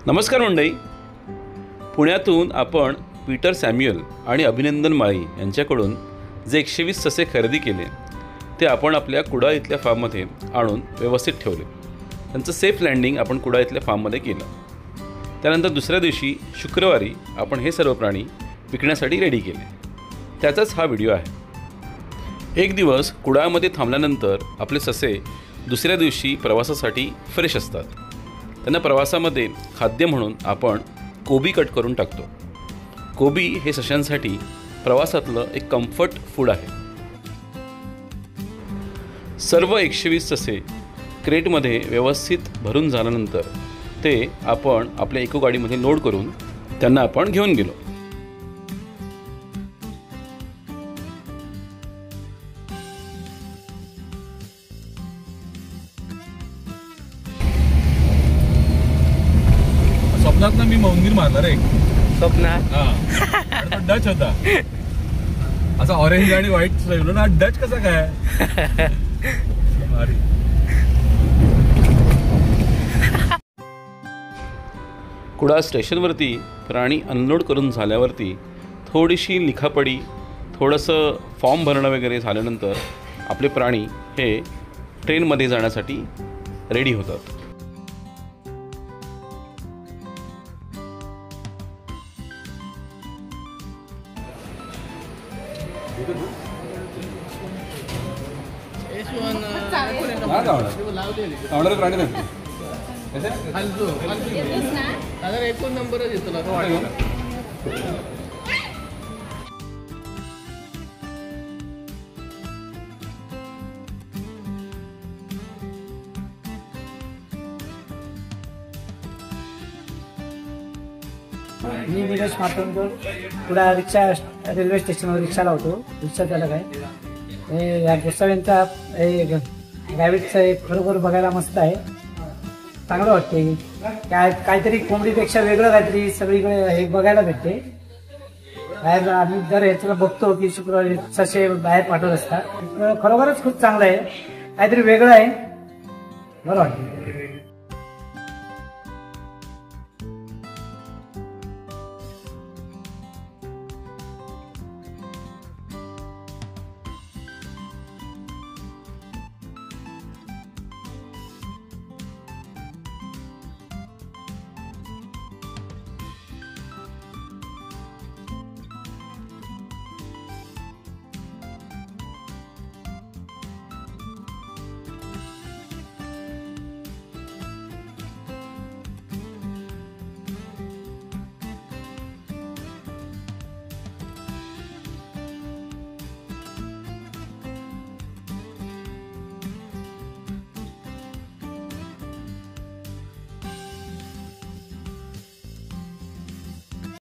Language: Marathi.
नमस्कार मंडळी, पुण्यातून आपण पीटर सॅम्युअल आणि अभिनंदन माळी यांच्याकडून जे 120 ससे खरेदी केले ते आपण आपल्या कुडाळ इथल्या फार्ममध्ये आणून व्यवस्थित ठेवले। त्यांचं सेफ लँडिंग आपण कुडाळ इथल्या फार्ममध्ये केलं। त्यानंतर दुसऱ्या दिवशी शुक्रवारी आपण हे सर्व प्राणी विकण्यासाठी रेडी केले। त्याचाच हा व्हिडिओ आहे। एक दिवस कुडाळमध्ये थांबल्यानंतर आपले ससे दुसऱ्या दिवशी प्रवासासाठी फ्रेश असतात। त्यांना प्रवासामध्ये खाद्य म्हणून आपण कोबी कट करून टाकतो। कोबी हे सशांसाठी प्रवासातलं एक कम्फर्ट फूड आहे। सर्व 120 ससे क्रेटमध्ये व्यवस्थित भरून झाल्यानंतर ते आपण आपल्या इको गाडीमध्ये लोड करून त्यांना आपण घेऊन गेलो। स्वप्नात ना मी मंदिर मारणार आहे। स्वप्नात तो डच होता असा ऑरेंज आणि व्हाईट स्ट्राइप ना। डच कसा काय भारी। कुडाळ स्टेशनवरती प्राणी अनलोड करून झाल्यावरती थोडीशी लिखापडी, थोडंसं फॉर्म भरणं वगैरे झाल्यानंतर आपले प्राणी हे ट्रेनमध्ये जाण्यासाठी रेडी होतात। प्राणी नाही एकूण नंबरच येतो ना। मी नीरज मातोंडकर, कुडाळ रिक्षा रेल्वे स्टेशनवर रिक्षा लावतो। रिक्षा चालक आहे। या गोसाव्यांचा गॅविटचं खरोखर बघायला मस्त आहे, चांगलं वाटते। काहीतरी कोंबडीपेक्षा वेगळं काहीतरी सगळीकडे हे बघायला भेटते। बाहेर आम्ही दर ह्याच्याला बघतो की शुक्रवारी ससे बाहेर पाठवत असतात। खरोखरच खूप चांगलं आहे, काहीतरी वेगळं आहे, बरं वाटतं।